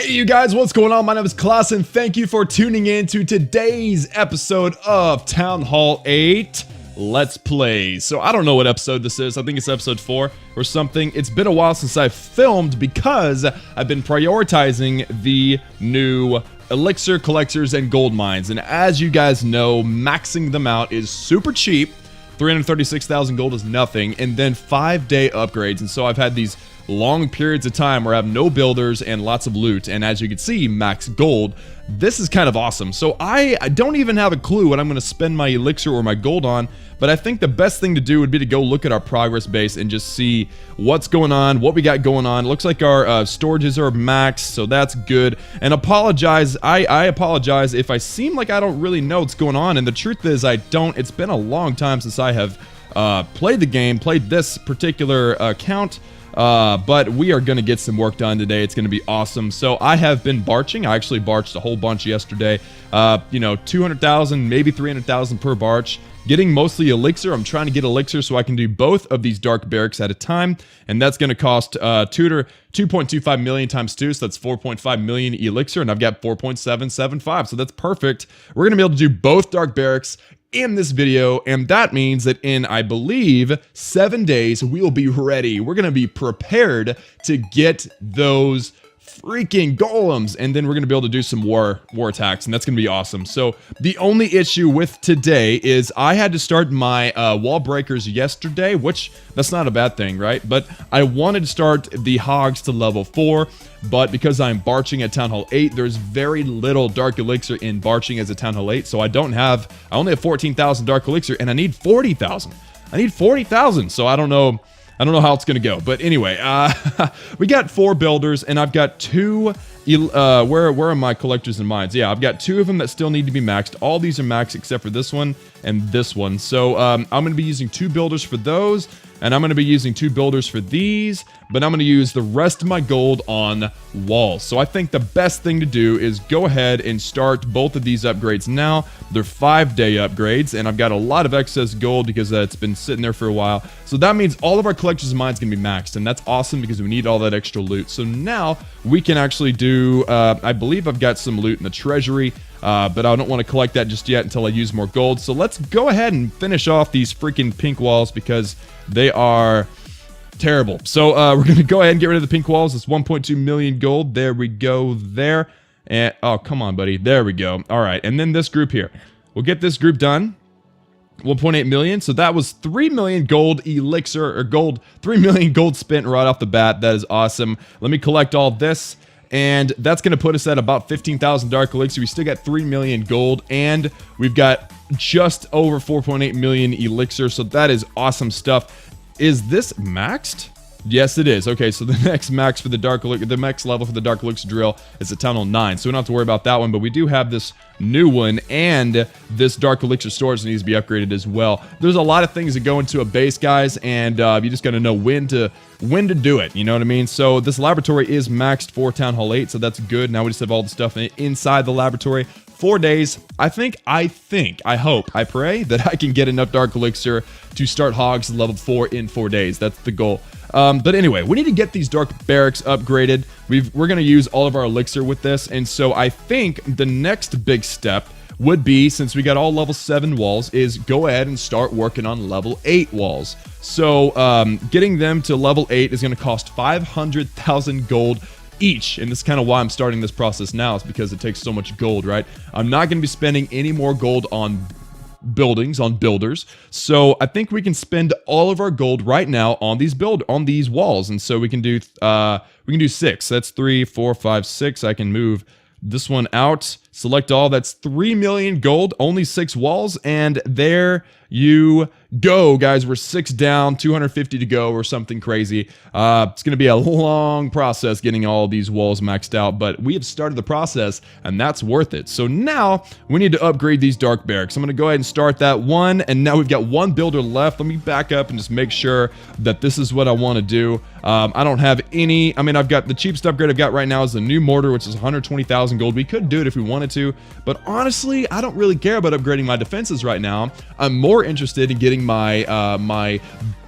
Hey you guys, what's going on? My name is Klaus and thank you for tuning in to today's episode of Town Hall 8 Let's Play. So I don't know what episode this is. I think it's episode 4 or something. It's been a while since I've filmed because I've been prioritizing the new elixir collectors and gold mines. And as you guys know, maxing them out is super cheap. 336,000 gold is nothing, and then 5-day upgrades. And so I've had these long periods of time where I have no builders and lots of loot, and as you can see, max gold. This is kind of awesome. So I don't even have a clue what I'm going to spend my elixir or my gold on, but I think the best thing to do would be to go look at our progress base and just see what's going on, what we got going on. It looks like our storages are maxed, so that's good. And I apologize if I seem like I don't really know what's going on, and the truth is I don't. It's been a long time since I have played the game, played this particular account. But we are going to get some work done today. It's going to be awesome. So I have been barching. I actually barched a whole bunch yesterday. 200,000, maybe 300,000 per barch. Getting mostly elixir. I'm trying to get elixir so I can do both of these dark barracks at a time. And that's going to cost 2.25 million times 2. So that's 4.5 million elixir. And I've got 4.775. So that's perfect. We're going to be able to do both dark barracks in this video, and that means that in, I believe, 7 days, we will be ready. We're going to be prepared to get those freaking golems, and then we're going to be able to do some war attacks, and that's going to be awesome. So the only issue with today is I had to start my wall breakers yesterday, which that's not a bad thing, right? But I wanted to start the hogs to level 4, but because I'm barching at Town Hall 8, there's very little dark elixir in barching as a Town Hall 8, so I only have 14,000 dark elixir, and I need 40,000. I need 40,000, so I don't know how it's gonna go, but anyway, we got 4 builders, and I've got 2. Where are my collectors and mines? Yeah, I've got 2 of them that still need to be maxed. All these are maxed except for this one and this one. So I'm gonna be using 2 builders for those, and I'm gonna be using 2 builders for these, but I'm gonna use the rest of my gold on walls. So I think the best thing to do is go ahead and start both of these upgrades now. They're 5-day upgrades, and I've got a lot of excess gold because it's been sitting there for a while. So that means all of our collectors and mines can be maxed, and that's awesome because we need all that extra loot. So now we can actually do, I believe I've got some loot in the treasury, but I don't want to collect that just yet until I use more gold. So let's go ahead and finish off these freaking pink walls because they are terrible. So we're going to go ahead and get rid of the pink walls. It's 1.2 million gold. There we go there. And oh, come on, buddy. There we go. All right. And then this group here. We'll get this group done. 1.8 million. So that was 3 million gold elixir or gold. 3 million gold spent right off the bat. That is awesome. Let me collect all this. And that's going to put us at about 15,000 dark elixir. We still got 3 million gold, and we've got just over 4.8 million elixir. So that is awesome stuff. Is this maxed? Yes, it is. Okay, so the next max for the dark elixir, the next level for the dark elixir drill is at Town Hall 9. So we don't have to worry about that one, but we do have this new one, and this dark elixir storage needs to be upgraded as well. There's a lot of things that go into a base, guys, and you just got to know when to do it. You know what I mean? So this laboratory is maxed for Town Hall 8, so that's good. Now we just have all the stuff inside the laboratory. 4 days. I hope, I pray that I can get enough dark elixir to start hogs level 4 in 4 days. That's the goal. But anyway, we need to get these dark barracks upgraded. We're going to use all of our elixir with this, and so I think the next big step would be, since we got all level 7 walls, is go ahead and start working on level 8 walls. So getting them to level 8 is going to cost 500,000 gold each, and this is kind of why I'm starting this process now. It's because it takes so much gold, right? I'm not going to be spending any more gold on builders, so I think we can spend all of our gold right now on these walls, and so we can do 6. That's 3, 4, 5, 6. I can move this one out, select all. That's 3 million gold, only 6 walls, and there you go, guys. We're 6 down, 250 to go, or something crazy. It's going to be a long process getting all these walls maxed out, but we have started the process, and that's worth it. So now we need to upgrade these dark barracks. I'm going to go ahead and start that one, and now we've got 1 builder left. Let me back up and just make sure that this is what I want to do. I don't have any. I mean, I've got the cheapest upgrade I've got right now is the new mortar, which is 120,000 gold. We could do it if we wanted to, but honestly, I don't really care about upgrading my defenses right now. I'm more interested in getting my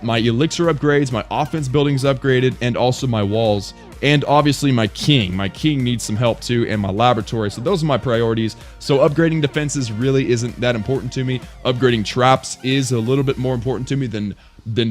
my elixir upgrades, my offense buildings upgraded, and also my walls and obviously my king. My king needs some help too, and my laboratory. So those are my priorities. So upgrading defenses really isn't that important to me. Upgrading traps is a little bit more important to me than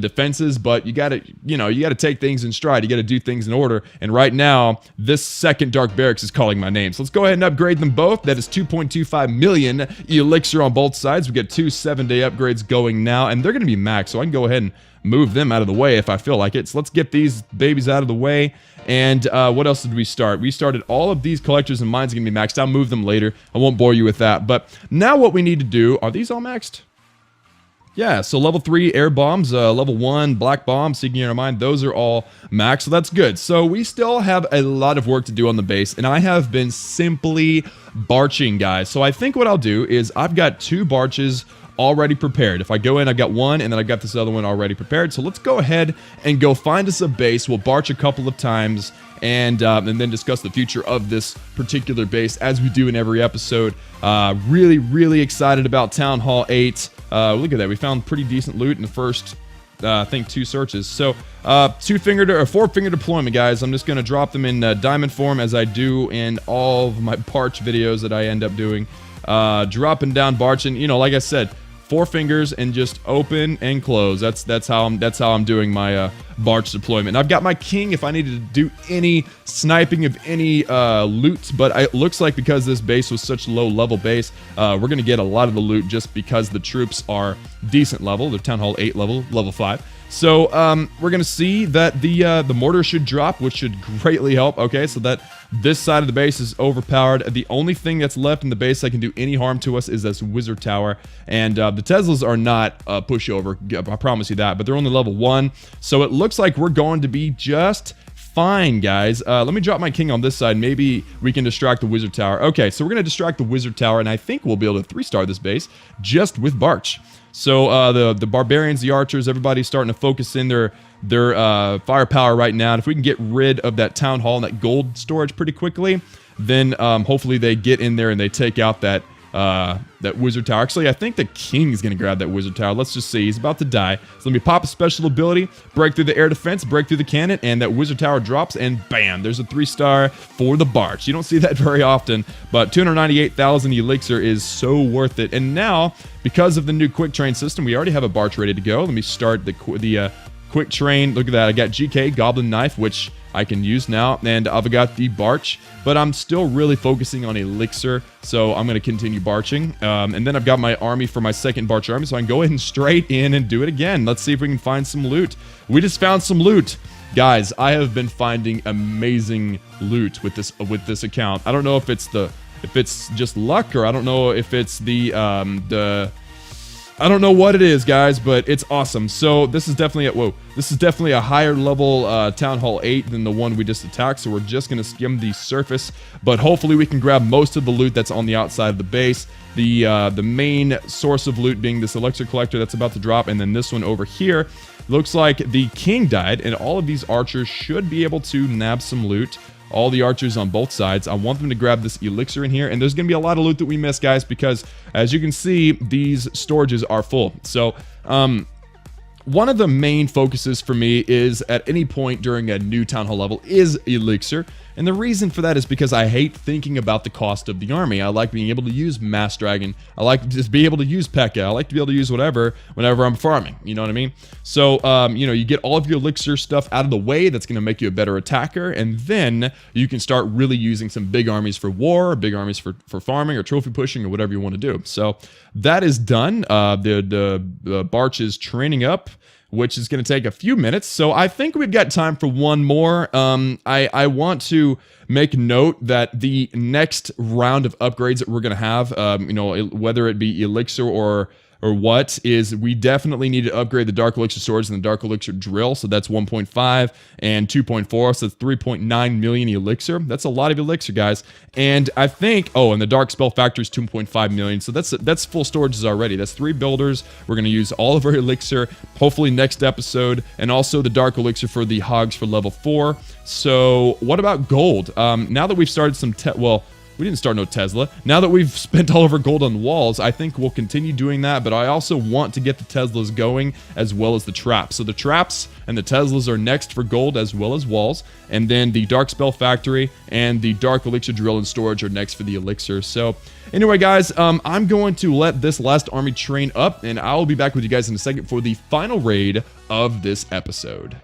defenses, but you gotta take things in stride. You gotta do things in order. And right now, this second Dark Barracks is calling my name. So let's go ahead and upgrade them both. That is 2.25 million elixir on both sides. We get 2 7-day upgrades going now, and they're gonna be max, so I can go ahead and move them out of the way if I feel like it. So let's get these babies out of the way. And what else did we start? We started all of these collectors and mines are gonna be maxed. I'll move them later. I won't bore you with that. But now what we need to do, are these all maxed? Yeah, so level 3 air bombs, level 1 black bomb, seeking inner mine, those are all max, so that's good. So we still have a lot of work to do on the base, and I have been simply barching, guys. So I think what I'll do is I've got 2 barches already prepared. If I go in, I've got 1, and then I've got this other one already prepared. So let's go ahead and go find us a base. We'll barch a couple of times, and then discuss the future of this particular base as we do in every episode. Really, really excited about Town Hall 8. Look at that. We found pretty decent loot in the first, I think, 2 searches. So, 4-finger deployment, guys. I'm just going to drop them in diamond form as I do in all of my barch videos that I end up doing. Dropping down barching, you know, like I said, 4 fingers and just open and close. That's how I'm doing my barch deployment. And I've got my king if I needed to do any sniping of any loot, but it looks like because this base was such a low level base, we're gonna get a lot of the loot just because the troops are decent level. They're Town Hall 8 level 5. So we're gonna see that the mortar should drop, which should greatly help. Okay, so that this side of the base is overpowered. The only thing that's left in the base that can do any harm to us is this wizard tower, and the Teslas are not a pushover, I promise you that, but they're only level 1, so it looks like we're going to be just fine, guys. Let me drop my king on this side. Maybe we can distract the wizard tower. Okay, so we're gonna distract the wizard tower, and I think we'll be able to 3-star this base just with barch. So the barbarians, the archers, everybody's starting to focus in their firepower right now. And if we can get rid of that town hall and that gold storage pretty quickly, then hopefully they get in there and they take out that wizard tower. Actually, I think the king is going to grab that wizard tower. Let's just see. He's about to die. So let me pop a special ability, break through the air defense, break through the cannon, and that wizard tower drops, and bam, there's a 3-star for the barch. You don't see that very often, but 298,000 elixir is so worth it. And now, because of the new quick train system, we already have a barch ready to go. Let me start the quick train. Look at that. I got GK, Goblin Knife, which I can use now, and I've got the barch, but I'm still really focusing on elixir, so I'm going to continue barching. And then I've got my army for my second barch army, so I can go ahead and straight in and do it again. Let's see if we can find some loot. We just found some loot. Guys, I have been finding amazing loot with this account. I don't know if it's just luck, or I don't know if it's I don't know what it is, guys, but it's awesome. So this is definitely a higher level Town Hall 8 than the one we just attacked. So we're just gonna skim the surface, but hopefully we can grab most of the loot that's on the outside of the base. The main source of loot being this elixir collector that's about to drop, and then this one over here. Looks like the king died, and all of these archers should be able to nab some loot. All the archers on both sides. I want them to grab this elixir in here, and there's gonna be a lot of loot that we miss, guys, because as you can see, these storages are full. So one of the main focuses for me is at any point during a new town hall level is elixir. And the reason for that is because I hate thinking about the cost of the army. I like being able to use Mass Dragon. I like to just be able to use P.E.K.K.A. I like to be able to use whatever whenever I'm farming. You know what I mean? So, you know, you get all of your elixir stuff out of the way. That's going to make you a better attacker. And then you can start really using some big armies for war, or big armies for farming, or trophy pushing, or whatever you want to do. So that is done. The barch is training up, which is going to take a few minutes. So I think we've got time for one more. I want to make note that the next round of upgrades that we're going to have, you know, whether it be elixir or what, is we definitely need to upgrade the dark elixir storage and the dark elixir drill. So that's 1.5 and 2.4, so that's 3.9 million elixir. That's a lot of elixir, guys. And I think, oh, and the dark spell factor is 2.5 million, so that's full storages already. That's 3 builders. We're going to use all of our elixir hopefully next episode, and also the dark elixir for the hogs for level 4. So what about gold? Now that we've started some We didn't start no Tesla. Now that we've spent all of our gold on walls, I think we'll continue doing that, but I also want to get the Teslas going as well as the traps. So the traps and the Teslas are next for gold as well as walls, and then the Dark Spell Factory and the Dark Elixir Drill and Storage are next for the elixir. So anyway, guys, I'm going to let this last army train up, and I'll be back with you guys in a second for the final raid of this episode.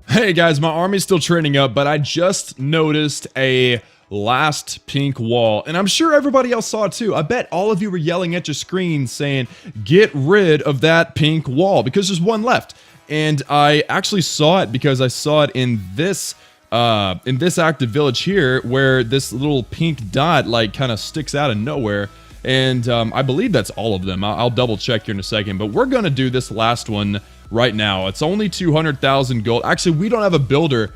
Hey guys, my army's still training up, but I just noticed a last pink wall, and I'm sure everybody else saw it too. I bet all of you were yelling at your screen saying, get rid of that pink wall, because there's one left. And I actually saw it because I saw it in this active village here, where this little pink dot like kind of sticks out of nowhere. And I believe that's all of them. I'll double check here in a second, but we're gonna do this last one right now. It's only 200,000 gold. Actually, we don't have a builder.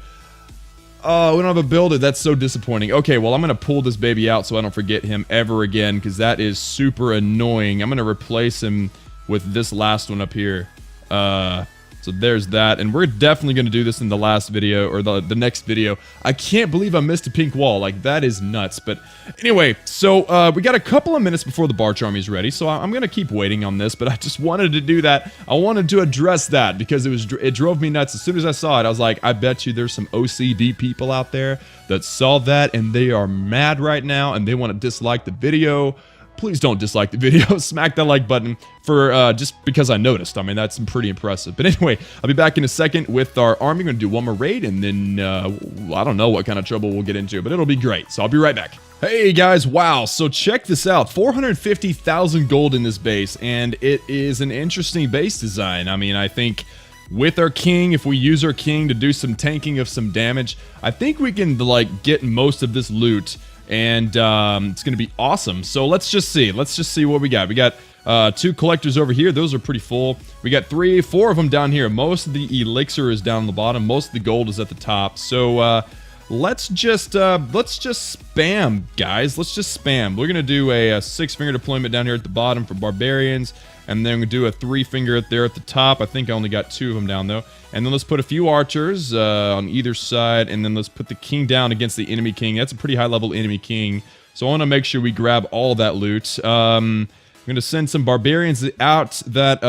Oh, we don't have a builder. That's so disappointing. Okay, well, I'm going to pull this baby out so I don't forget him ever again, because that is super annoying. I'm going to replace him with this last one up here. So there's that, and we're definitely going to do this in the last video, or the next video. I can't believe I missed a pink wall. Like, that is nuts. But anyway, so we got a couple of minutes before the Barch Army is ready, so I'm going to keep waiting on this, but I just wanted to do that. I wanted to address that, because it drove me nuts. As soon as I saw it, I was like, I bet you there's some OCD people out there that saw that, and they are mad right now, and they want to dislike the video. Please don't dislike the video. Smack that like button for just because I noticed. I mean, that's pretty impressive. But anyway, I'll be back in a second with our army. We're going to do one more raid, and then I don't know what kind of trouble we'll get into, but it'll be great. So I'll be right back. Hey guys, wow. So check this out. 450,000 gold in this base, and it is an interesting base design. I mean, I think with our king, if we use our king to do some tanking of some damage, I think we can like get most of this loot. And it's gonna be awesome. So let's just see what we got. We got 2 collectors over here. Those are pretty full. We got 4 of them down here. Most of the elixir is down the bottom. Most of the gold is at the top. So let's just spam, guys. Let's just spam. We're gonna do a 6-finger deployment down here at the bottom for barbarians, and then we do a 3-finger there at the top. I think I only got 2 of them down though. And then let's put a few archers on either side, and then let's put the king down against the enemy king. That's a pretty high level enemy king, so I want to make sure we grab all that loot. I'm gonna send some barbarians out that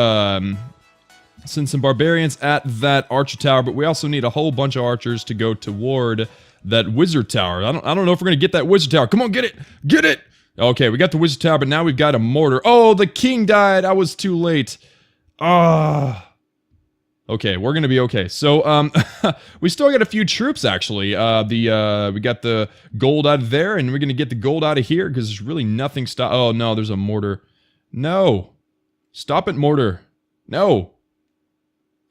at that archer tower, but we also need a whole bunch of archers to go toward that wizard tower. I don't know if we're gonna get that wizard tower. Come on, get it. Okay, we got the wizard tower, but now we've got a mortar. Oh, the king died. I was too late. Okay, we're gonna be okay. So, we still got a few troops, actually. We got the gold out of there, and we're gonna get the gold out of here, because there's really nothing oh, no, there's a mortar. No. Stop it, mortar. No.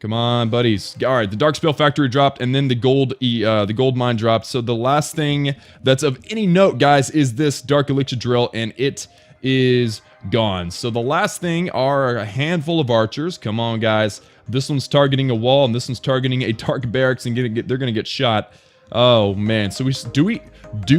Come on, buddies. Alright, the Dark Spell Factory dropped, and then the gold mine dropped. So the last thing that's of any note, guys, is this Dark Elixir Drill, and it is gone. So the last thing are a handful of archers. Come on, guys. This one's targeting a wall, and this one's targeting a dark barracks, and they're gonna get shot. Oh man, so do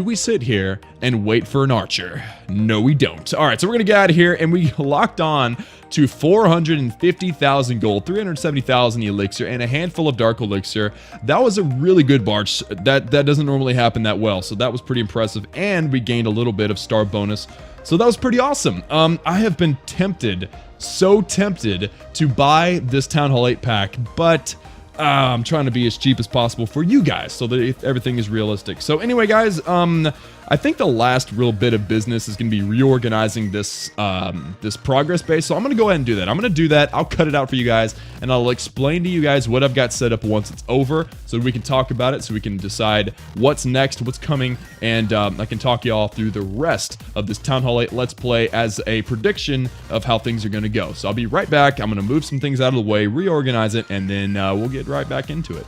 we sit here and wait for an archer? No, we don't. All right, so we're gonna get out of here, and we locked on to 450,000 gold, 370,000 elixir, and a handful of dark elixir. That was a really good barge. That doesn't normally happen that well, so that was pretty impressive, and we gained a little bit of star bonus. So that was pretty awesome. I have been tempted, so tempted to buy this Town Hall 8 pack, but I'm trying to be as cheap as possible for you guys so that everything is realistic. So anyway, guys, I think the last real bit of business is going to be reorganizing this this progress base. So I'm going to go ahead and do that. I'm going to do that. I'll cut it out for you guys, and I'll explain to you guys what I've got set up once it's over, so we can talk about it, so we can decide what's next, what's coming, and I can talk you all through the rest of this Town Hall 8 Let's Play as a prediction of how things are going to go. So I'll be right back. I'm going to move some things out of the way, reorganize it, and then we'll get right back into it.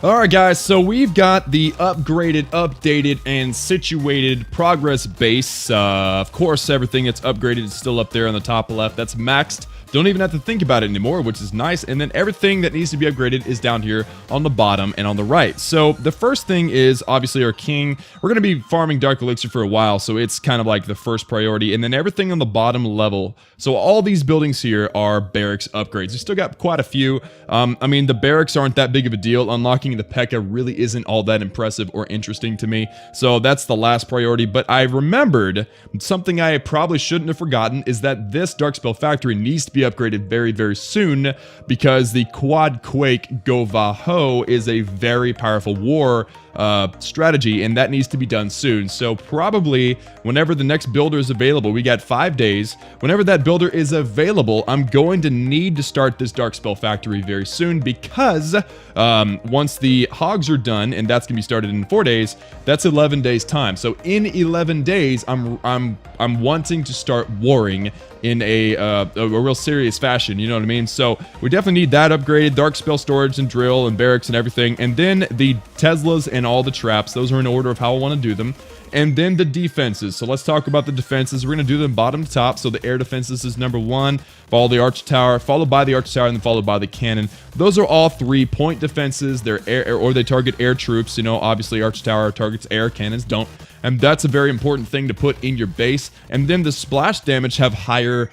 Alright guys, so we've got the upgraded, updated, and situated progress base. Of course, everything that's upgraded is still up there on the top left. That's maxed don't even have to think about it anymore, which is nice. And then everything that needs to be upgraded is down here on the bottom and on the right. So the first thing is obviously our king. We're going to be farming dark elixir for a while, so it's kind of like the first priority. And then everything on the bottom level. So all these buildings here are barracks upgrades. We still got quite a few. I mean, the barracks aren't that big of a deal. Unlocking the P.E.K.K.A. really isn't all that impressive or interesting to me. So that's the last priority. But I remembered something I probably shouldn't have forgotten is that this Dark Spell Factory needs to be upgraded very, very soon, because the Quad Quake Govaho is a very powerful war strategy, and that needs to be done soon. So probably whenever the next builder is available, we got 5 days. Whenever that builder is available, I'm going to need to start this Dark Spell Factory very soon, because once the hogs are done, and that's gonna be started in 4 days, that's 11 days time. So in 11 days, I'm wanting to start warring in a real serious fashion, you know what I mean? So we definitely need that upgraded, dark spell storage and drill and barracks and everything. And then the Teslas and all the traps, those are in order of how I want to do them. And then the defenses. So let's talk about the defenses. We're going to do them bottom to top. So the air defenses is number 1, follow the arch tower, followed by the arch tower, and then followed by the cannon. Those are all 3-point defenses. They're air, or they target air troops. You know, obviously arch tower targets air, cannons don't. And that's a very important thing to put in your base. And then the splash damage have higher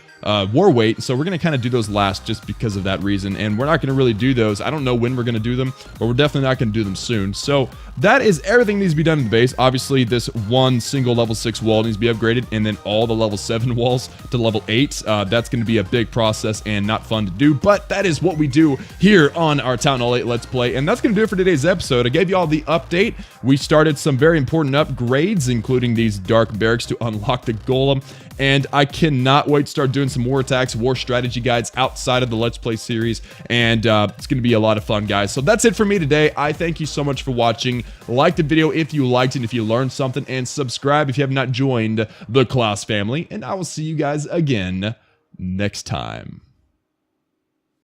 war weight, so we're going to kind of do those last just because of that reason. And we're not going to really do those. I don't know when we're going to do them, but we're definitely not going to do them soon. So that is everything needs to be done in the base. Obviously, this one single level 6 wall needs to be upgraded, and then all the level 7 walls to level 8. That's going to be a big process and not fun to do, but that is what we do here on our Town Hall 8 Let's Play. And that's going to do it for today's episode. I gave you all the update. We started some very important upgrades, including these dark barracks to unlock the golem. And I cannot wait to start doing some war attacks, war strategy guides outside of the Let's Play series. And it's going to be a lot of fun, guys. So that's it for me today. I thank you so much for watching. Like the video if you liked it, if you learned something. And subscribe if you have not joined the Klaus family. And I will see you guys again next time.